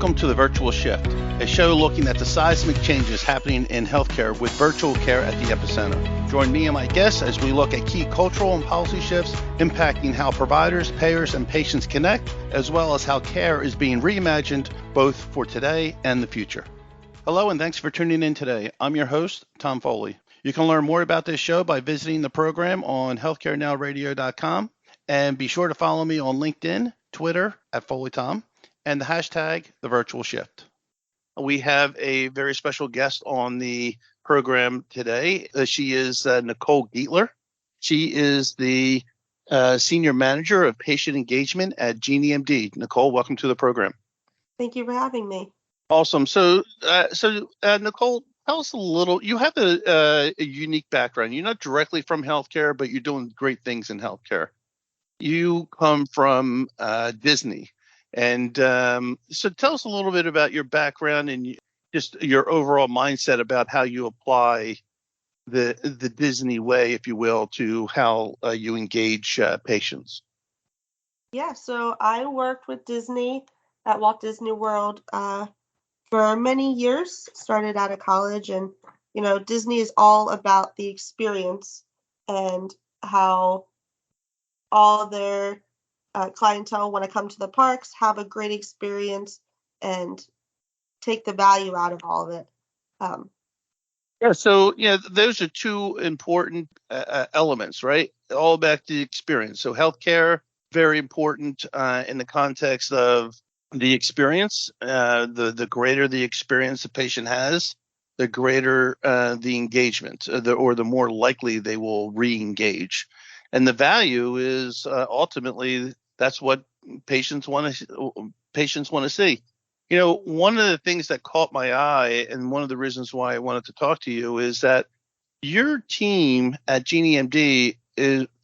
Welcome to The Virtual Shift, a show looking at the seismic changes happening in healthcare with virtual care at the epicenter. Join me and my guests as we look at key cultural and policy shifts impacting how providers, payers, and patients connect, as well as how care is being reimagined both for today and the future. Hello, and thanks for tuning in today. I'm your host, Tom Foley. You can learn more about this show by visiting the program on healthcarenowradio.com, and be sure to follow me on LinkedIn, Twitter at FoleyTom, and the hashtag The Virtual Shift. We have a very special guest on the program today. She is Nicole Guethler. She is the Senior Manager of Patient Engagement at GenieMD. Nicole, welcome to the program. Thank you for having me. Awesome. So Nicole, tell us a little. You have a unique background. You're not directly from healthcare, but you're doing great things in healthcare. You come from Disney. And so tell us a little bit about your background and just your overall mindset about how you apply the Disney way, if you will, to how you engage patients. Yeah, so I worked with Disney at Walt Disney World for many years, started out of college. And, you know, Disney is all about the experience and how all their clientele want to come to the parks, have a great experience, and take the value out of all of it. So those are two important elements, right? All about the experience. So healthcare, very important in the context of the experience. The greater the experience the patient has, the greater the engagement, or the more likely they will re-engage. And the value is ultimately that's what patients want to see. You know, one of the things that caught my eye, and one of the reasons why I wanted to talk to you, is that your team at GenieMD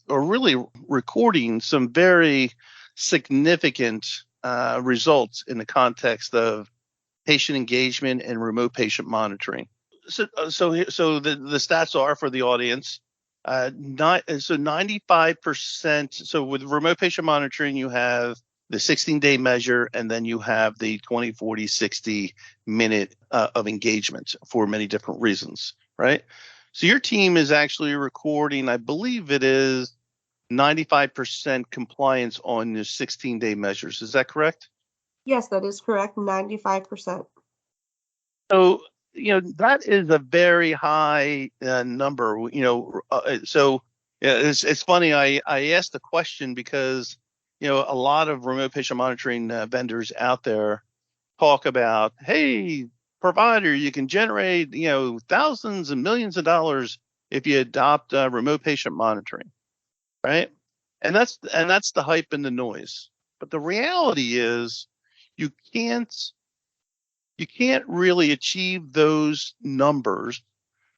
are really recording some very significant results in the context of patient engagement and remote patient monitoring. So the stats are for the audience. 95%. So with remote patient monitoring, you have the 16-day measure, and then you have the 20, 40, 60 minute of engagement for many different reasons, right? So your team is actually recording, I believe it is 95% compliance on the 16-day measures. Is that correct? Yes, that is correct. 95%. So, that is a very high number, it's funny. I asked the question because, a lot of remote patient monitoring vendors out there talk about, hey, provider, you can generate, thousands and millions of dollars if you adopt remote patient monitoring, right? And that's the hype and the noise. But the reality is you can't really achieve those numbers,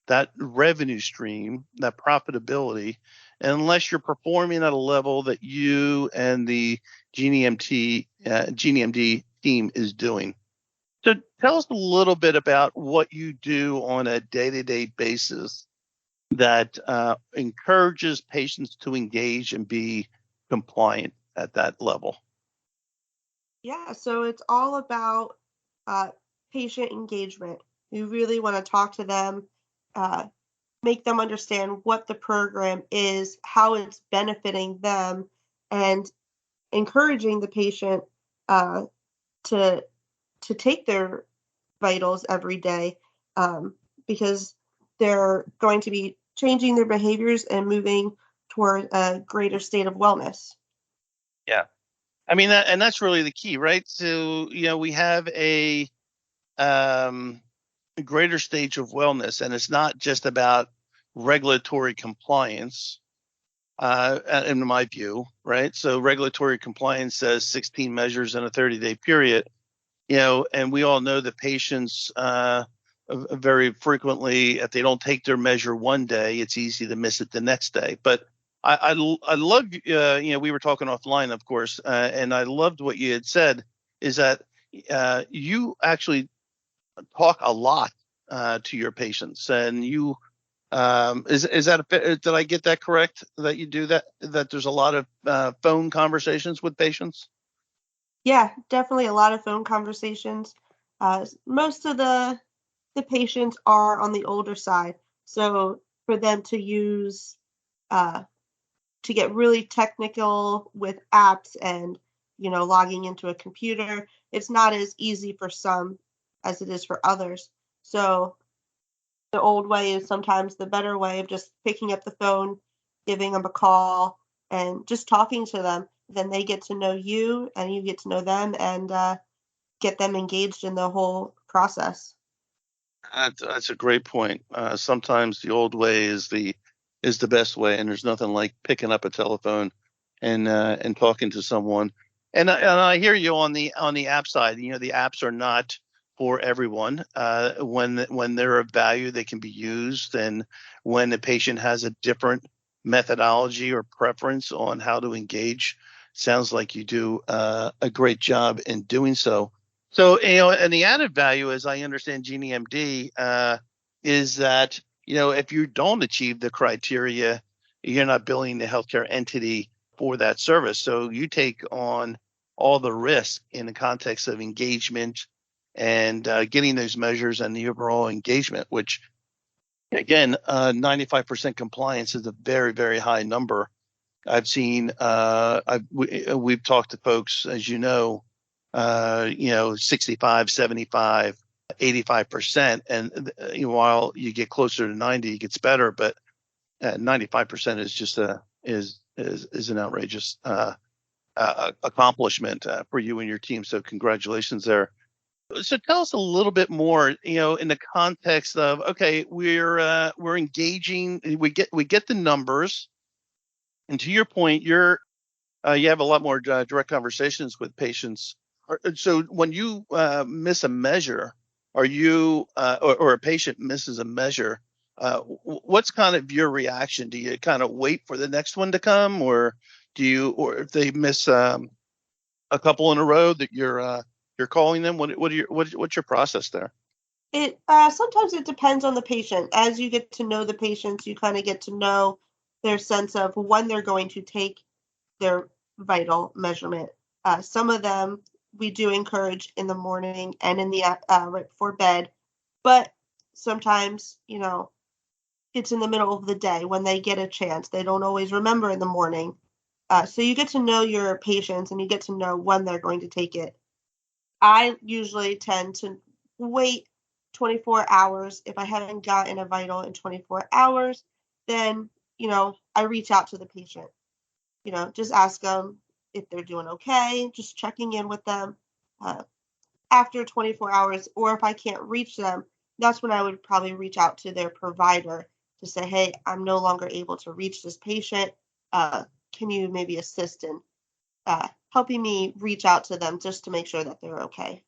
that revenue stream, that profitability, unless you're performing at a level that you and the GenieMD team is doing. So tell us a little bit about what you do on a day-to-day basis that encourages patients to engage and be compliant at that level. Yeah, so it's all about patient engagement. You really want to talk to them, make them understand what the program is, how it's benefiting them, and encouraging the patient to take their vitals every day, because they're going to be changing their behaviors and moving toward a greater state of wellness. Yeah. I mean, and that's really the key, right? So, we have a greater stage of wellness, and it's not just about regulatory compliance, in my view, right? So regulatory compliance says 16 measures in a 30-day period, and we all know that patients very frequently, if they don't take their measure one day, it's easy to miss it the next day. But I love, we were talking offline, of course, and I loved what you had said, is that you actually talk a lot to your patients, and you is that did I get that correct, that you do that there's a lot of phone conversations with patients? Yeah, definitely a lot of phone conversations. Most of the patients are on the older side, so for them to use uh, to get really technical with apps and logging into a computer, it's not as easy for some as it is for others. So the old way is sometimes the better way of just picking up the phone, giving them a call, and just talking to them. Then they get to know you, and you get to know them, and get them engaged in the whole process. That's a great point. Sometimes the old way is the best way, and there's nothing like picking up a telephone and talking to someone. And I hear you on the app side. The apps are not for everyone. When they're of value, they can be used, and when the patient has a different methodology or preference on how to engage, sounds like you do a great job in doing so. So, and the added value, as I understand GenieMD, is that, if you don't achieve the criteria, you're not billing the healthcare entity for that service. So you take on all the risk in the context of engagement and getting those measures and the overall engagement, which, again, 95% compliance is a very, very high number. I've seen, we've talked to folks, as 65, 75, 85%. And while you get closer to 90, it gets better, but 95% is just is an outrageous accomplishment for you and your team. So congratulations there. So tell us a little bit more, in the context of, okay, we're engaging, we get the numbers, and to your point, you have a lot more direct conversations with patients. So when you miss a measure, or a patient misses a measure, what's kind of your reaction? Do you kind of wait for the next one to come, or if they miss a couple in a row, that you're calling them? What's your process there? It sometimes it depends on the patient. As you get to know the patients, you kind of get to know their sense of when they're going to take their vital measurement. Some of them we do encourage in the morning and in the right before bed, but sometimes it's in the middle of the day when they get a chance. They don't always remember in the morning. So you get to know your patients and you get to know when they're going to take it. I usually tend to wait 24 hours. If I haven't gotten a vital in 24 hours, then, I reach out to the patient, just ask them if they're doing okay, just checking in with them uh, after 24 hours. Or if I can't reach them, that's when I would probably reach out to their provider to say, hey, I'm no longer able to reach this patient. Can you maybe assist in helping me reach out to them just to make sure that they're okay?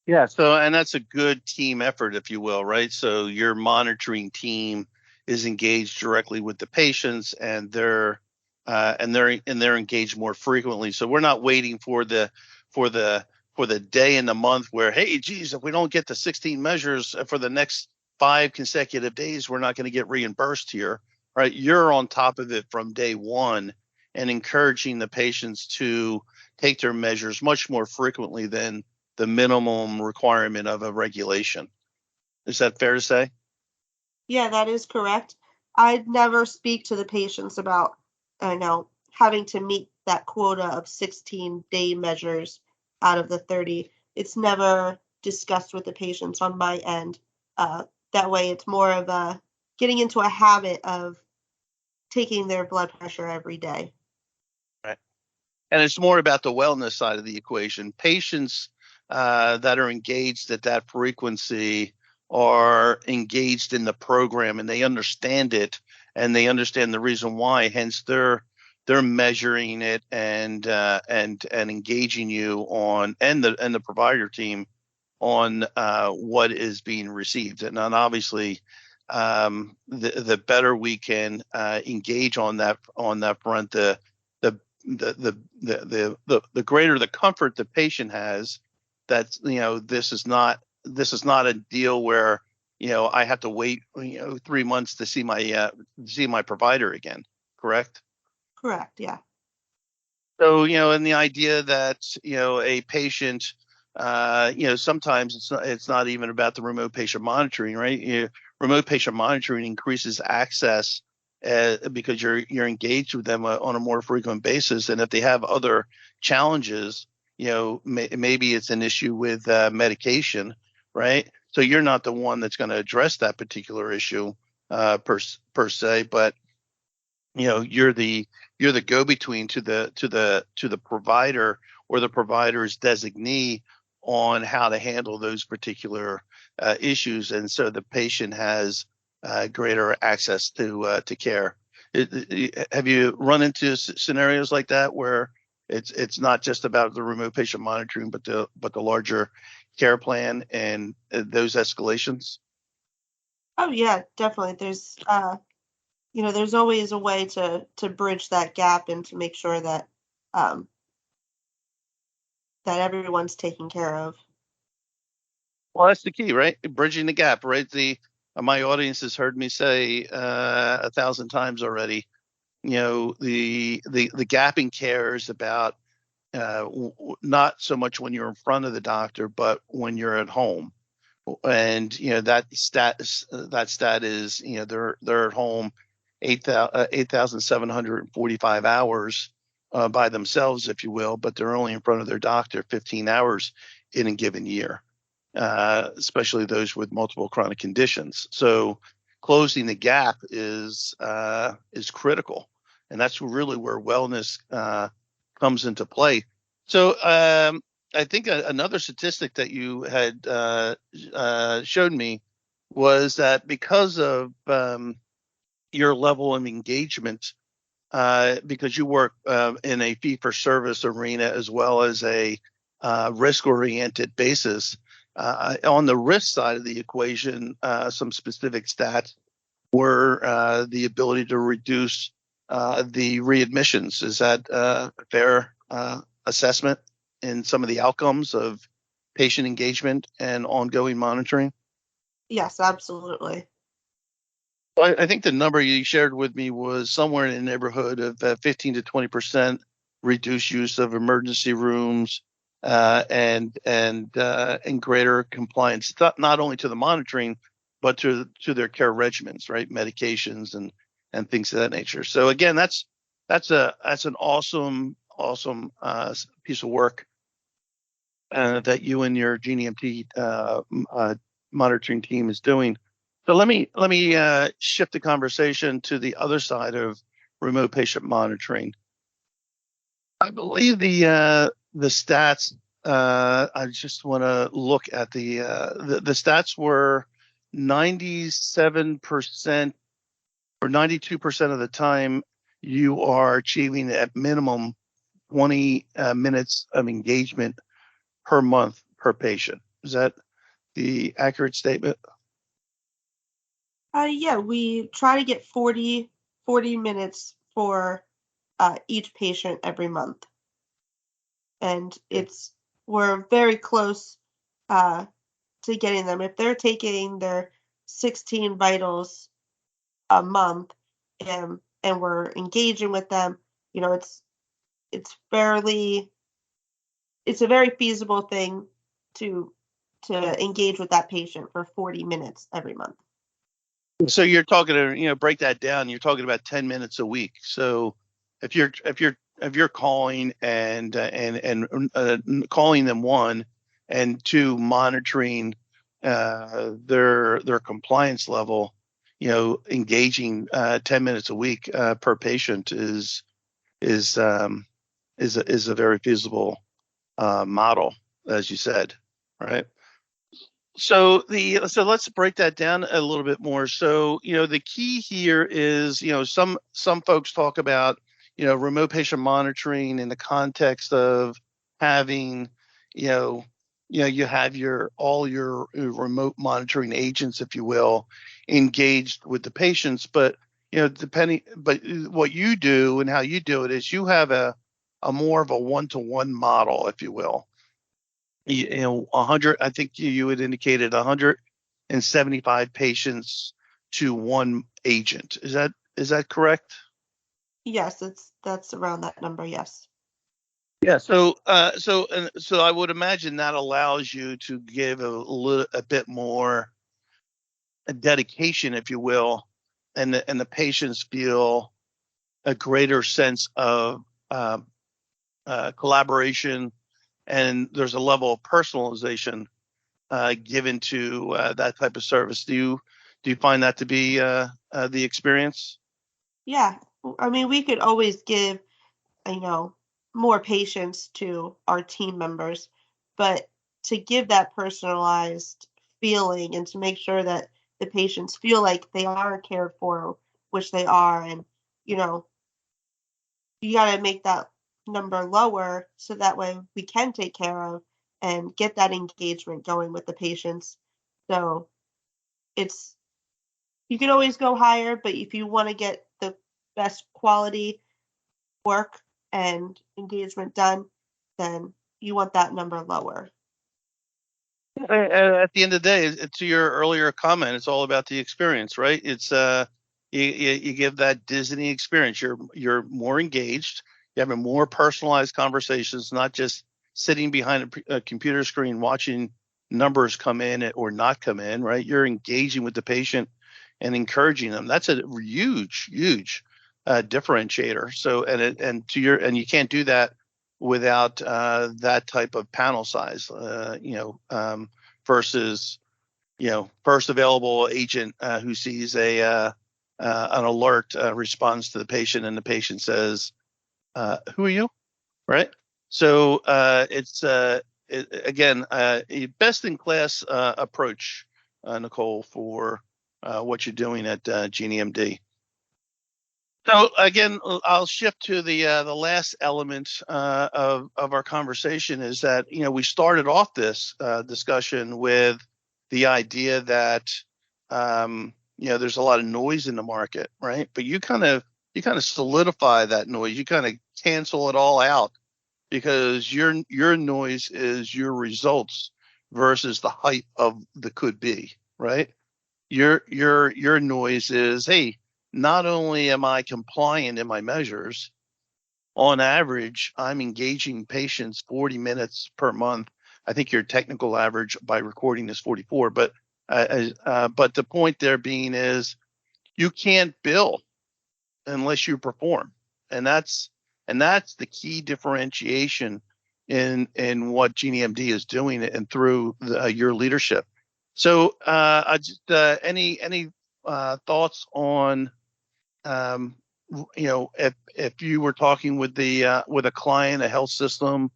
Yeah. So, and that's a good team effort, if you will, right? So your monitoring team is engaged directly with the patients, and they're engaged more frequently. So we're not waiting for the for the day in the month where, hey, geez, if we don't get the 16 measures for the next 5 consecutive days, we're not going to get reimbursed here, right? You're on top of it from day one, and encouraging the patients to take their measures much more frequently than the minimum requirement of a regulation. Is that fair to say? Yeah, that is correct. I'd never speak to the patients about, having to meet that quota of 16-day measures out of the 30. It's never discussed with the patients on my end. Uh, that way, it's more of a getting into a habit of taking their blood pressure every day. Right. And it's more about the wellness side of the equation. Patients that are engaged at that frequency are engaged in the program, and they understand it, and they understand the reason why. Hence, they're measuring it and engaging you on, and the provider team on what is being received. And then obviously, the better we can engage on that front, the the greater the comfort the patient has. That, this is not a deal where, I have to wait 3 months to see my provider again. Correct. Correct. Yeah. So, and the idea that, a patient, sometimes it's not even about the remote patient monitoring, right? Remote patient monitoring increases access because you're engaged with them on a more frequent basis. And if they have other challenges, maybe it's an issue with medication, right? So you're not the one that's going to address that particular issue per se, but you're the go-between to the provider or the provider's designee on how to handle those particular issues, and so the patient has greater access to care. Have you run into scenarios like that where it's not just about the remote patient monitoring, but the larger care plan and those escalations? Oh yeah, definitely. There's always a way to bridge that gap and to make sure that um, that everyone's taken care of. Well, that's the key, right? Bridging the gap, right? My audience has heard me say 1,000 times already. The gap in care is about not so much when you're in front of the doctor, but when you're at home. And that stat is they're at home 8,745 hours by themselves, if you will, but they're only in front of their doctor 15 hours in a given year, especially those with multiple chronic conditions. So closing the gap is critical, and that's really where wellness comes into play. So I think another statistic that you had showed me was that because of your level of engagement, because you work in a fee-for-service arena as well as a risk-oriented basis. On the risk side of the equation, some specific stats were the ability to reduce the readmissions. Is that a fair assessment in some of the outcomes of patient engagement and ongoing monitoring? Yes, absolutely. I think the number you shared with me was somewhere in the neighborhood of 15 to 20% reduced use of emergency rooms and greater compliance, not only to the monitoring, but to their care regimens, right? Medications and things of that nature. So again, that's an awesome piece of work that you and your GenieMD monitoring team is doing. So let me shift the conversation to the other side of remote patient monitoring. I believe the stats. I just want to look at the stats were 97% or 92% of the time you are achieving at minimum 20 minutes of engagement per month per patient. Is that the accurate statement? Yeah, we try to get 40 minutes for each patient every month. And we're very close uh, to getting them. If they're taking their 16 vitals a month and we're engaging with them, it's fairly it's a very feasible thing to to engage with that patient for 40 minutes every month. So you're talking to, break that down. You're talking about 10 minutes a week. So if you're calling and calling them, one, and two, monitoring their compliance level, engaging 10 minutes a week per patient is is a very feasible model, as you said, right? So let's break that down a little bit more. So, the key here is, some folks talk about, remote patient monitoring in the context of having, you know, you have all your remote monitoring agents, if you will, engaged with the patients. But, but what you do and how you do it is you have a more of a one-to-one model, if you will. 100, I think you had indicated 175 patients to one agent. Is that correct? Yes, that's around that number, yes. Yeah. So I would imagine that allows you to give a bit more dedication, if you will, and the patients feel a greater sense of uh, collaboration, and there's a level of personalization given to that type of service. Do you find that to be the experience? Yeah. I mean, we could always give, you know, more patience to our team members, but to give that personalized feeling and to make sure that the patients feel like they are cared for, which they are, and, you know, you got to make that number lower so that way we can take care of and get that engagement going with the patients. So it's, you can always go higher, but if you want to get the best quality work and engagement done, then you want that number lower. At the end of the day, to your earlier comment, it's all about the experience, right? It's you give that Disney experience. You're more engaged. You're having more personalized conversations, not just sitting behind a computer screen watching numbers come in or not come in, right? You're engaging with the patient and encouraging them. That's a huge, huge differentiator. So, and you can't do that without that type of panel size. Versus first available agent who sees an alert, responds to the patient, and the patient says, "Who are you?" Right. So again a best in class approach, Nicole, for what you're doing at GenieMD. So again, I'll shift to the last element of our conversation. Is that we started off this discussion with the idea that there's a lot of noise in the market, right? But you kind of solidify that noise. You kind of cancel it all out because your noise is your results versus the hype of the could be, right? Your noise is, hey, not only am I compliant in my measures, on average, I'm engaging patients 40 minutes per month. I think your technical average by recording is 44, but the point there being is you can't bill unless you perform, and that's the key differentiation in what GenieMD is doing and through your leadership. So, any thoughts on if you were talking with a client, a health system,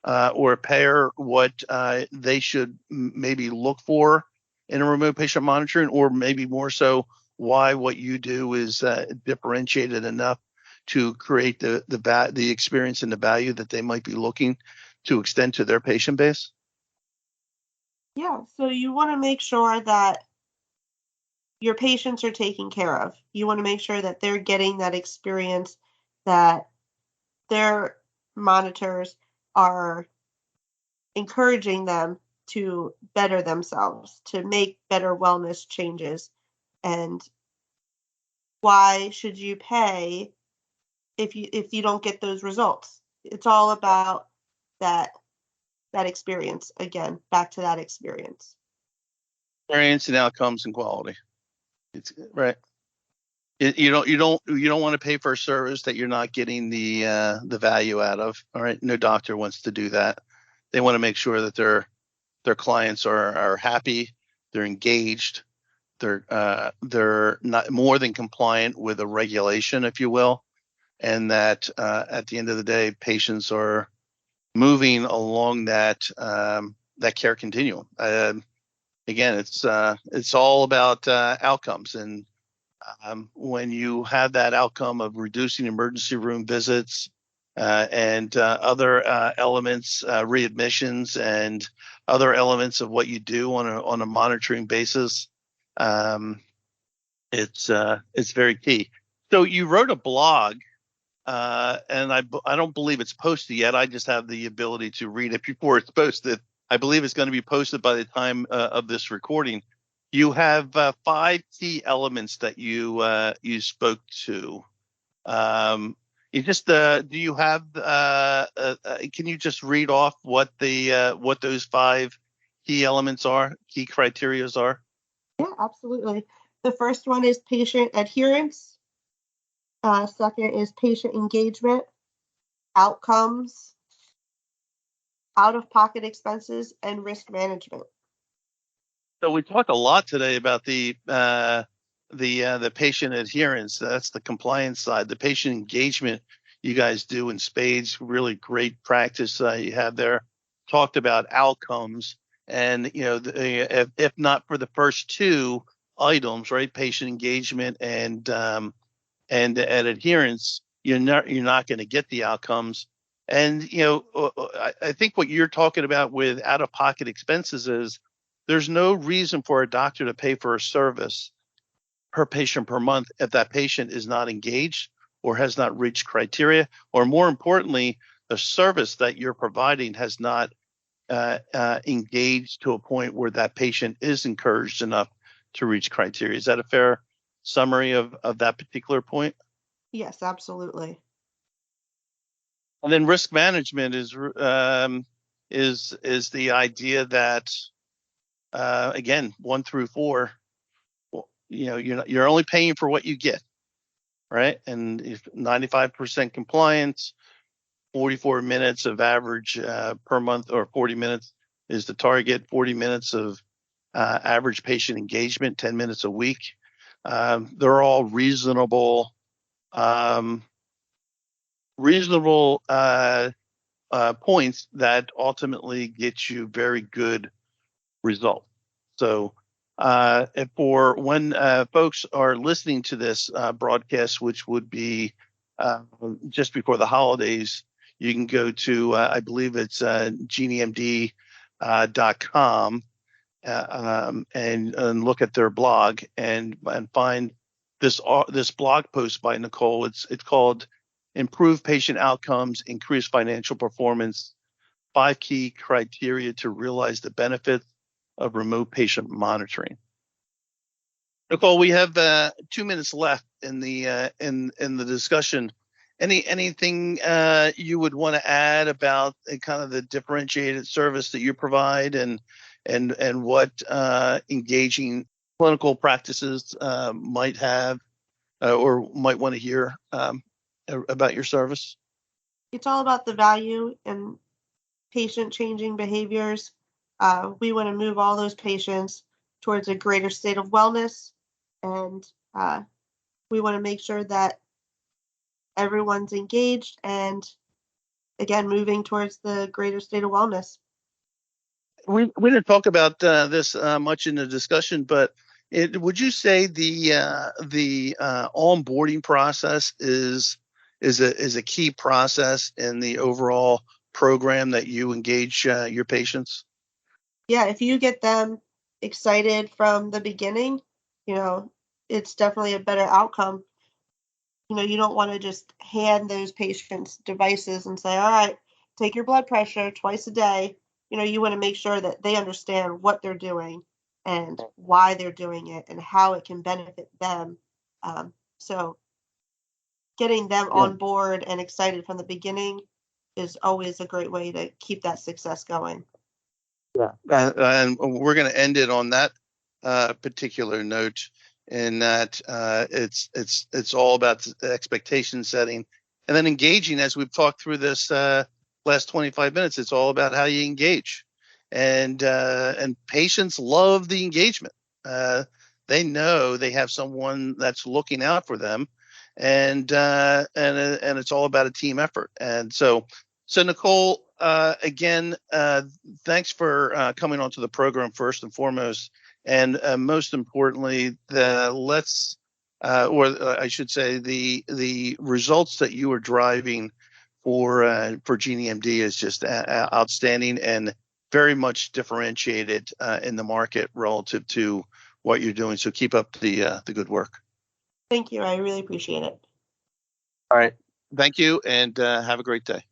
or a payer, what they should maybe look for in a remote patient monitoring, or maybe more so, why what you do is differentiated enough to create the experience and the value that they might be looking to extend to their patient base. Yeah, so you want to make sure that your patients are taken care of. You want to make sure that they're getting that experience, that their monitors are encouraging them to better themselves, to make better wellness changes. And why should you pay if you don't get those results? It's all about that that experience. Again, back to that experience. Experience and outcomes and quality. It's right. You don't want to pay for a service that you're not getting the value out of. All right, no doctor wants to do that. They want to make sure that their clients are happy, they're engaged, they're not more than compliant with a regulation, if you will, and that at the end of the day, patients are moving along that care continuum. Again, it's all about outcomes, and when you have that outcome of reducing emergency room visits and other elements, readmissions, and other elements of what you do on a monitoring basis, um, it's very key. So you wrote a blog, and I don't believe it's posted yet. I just have the ability to read it before it's posted. I believe it's going to be posted by the time of this recording. You have 5 key elements that you spoke to. Um, You just do you have? Can you just read off what those 5 key elements are, key criterias are? Yeah, absolutely. The first one is patient adherence. Second is patient engagement, outcomes, out-of-pocket expenses, and risk management. So we talked a lot today about the patient adherence. That's the compliance side. The patient engagement you guys do in spades, really great practice you have there. Talked about outcomes, and if not for the first 2 items, right, patient engagement and adherence, you're not going to get the outcomes. And I think what you're talking about with out of pocket expenses is there's no reason for a doctor to pay for a service per patient per month if that patient is not engaged or has not reached criteria, or more importantly, the service that you're providing has not engaged to a point where that patient is encouraged enough to reach criteria. Is that a fair summary of that particular point? Yes, absolutely. And then risk management is the idea that again, 1 through 4, you're only paying for what you get, right? And if 95% compliance, 44 minutes of average per month, or 40 minutes is the target. 40 minutes of average patient engagement, 10 minutes a week. They're all reasonable points that ultimately get you very good results. So for when folks are listening to this broadcast, which would be just before the holidays, you can go to, I believe it's GenieMD.com and look at their blog and find this blog post by Nicole. It's called "Improve Patient Outcomes, Increase Financial Performance: 5 Key Criteria to Realize the Benefits of Remote Patient Monitoring." Nicole, we have 2 minutes left in the discussion. Anything you would want to add about kind of the differentiated service that you provide, and what engaging clinical practices might have or might want to hear about your service? It's all about the value and patient changing behaviors. We want to move all those patients towards a greater state of wellness, and we want to make sure that everyone's engaged and, again, moving towards the greater state of wellness. We didn't talk about this much in the discussion, but would you say the onboarding process is a key process in the overall program that you engage your patients? Yeah, if you get them excited from the beginning, it's definitely a better outcome. You don't want to just hand those patients devices and say, all right, take your blood pressure twice a day. You want to make sure that they understand what they're doing and why they're doing it and how it can benefit them. So getting them Yeah. on board and excited from the beginning is always a great way to keep that success going. Yeah. And we're going to end it on that particular note, in that it's all about expectation setting, and then engaging. As we've talked through this last 25 minutes, it's all about how you engage, and patients love the engagement. They know they have someone that's looking out for them, and it's all about a team effort. And so Nicole, again, thanks for coming onto the program first and foremost, and most importantly, or I should say, the results that you are driving for GenieMD is just outstanding and very much differentiated in the market relative to what you're doing. So keep up the good work. Thank you. I really appreciate it. All right. Thank you, and have a great day.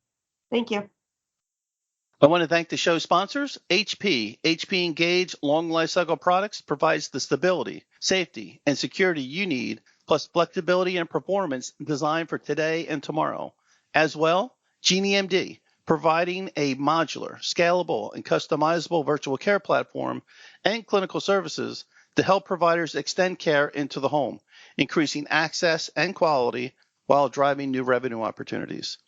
Thank you. I want to thank the show sponsors. HP Engage Long Lifecycle Products provides the stability, safety, and security you need, plus plus flexibility and performance designed for today and tomorrow. As well, GenieMD, providing a modular, scalable, and customizable virtual care platform and clinical services to help providers extend care into the home, increasing access and quality while driving new revenue opportunities.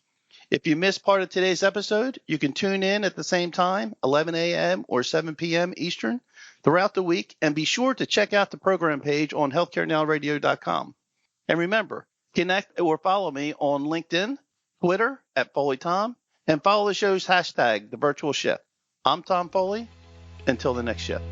If you missed part of today's episode, you can tune in at the same time, 11 a.m. or 7 p.m. Eastern, throughout the week, and be sure to check out the program page on healthcarenowradio.com. And remember, connect or follow me on LinkedIn, Twitter at FoleyTom, and follow the show's hashtag, The Virtual Shift. I'm Tom Foley. Until the next shift.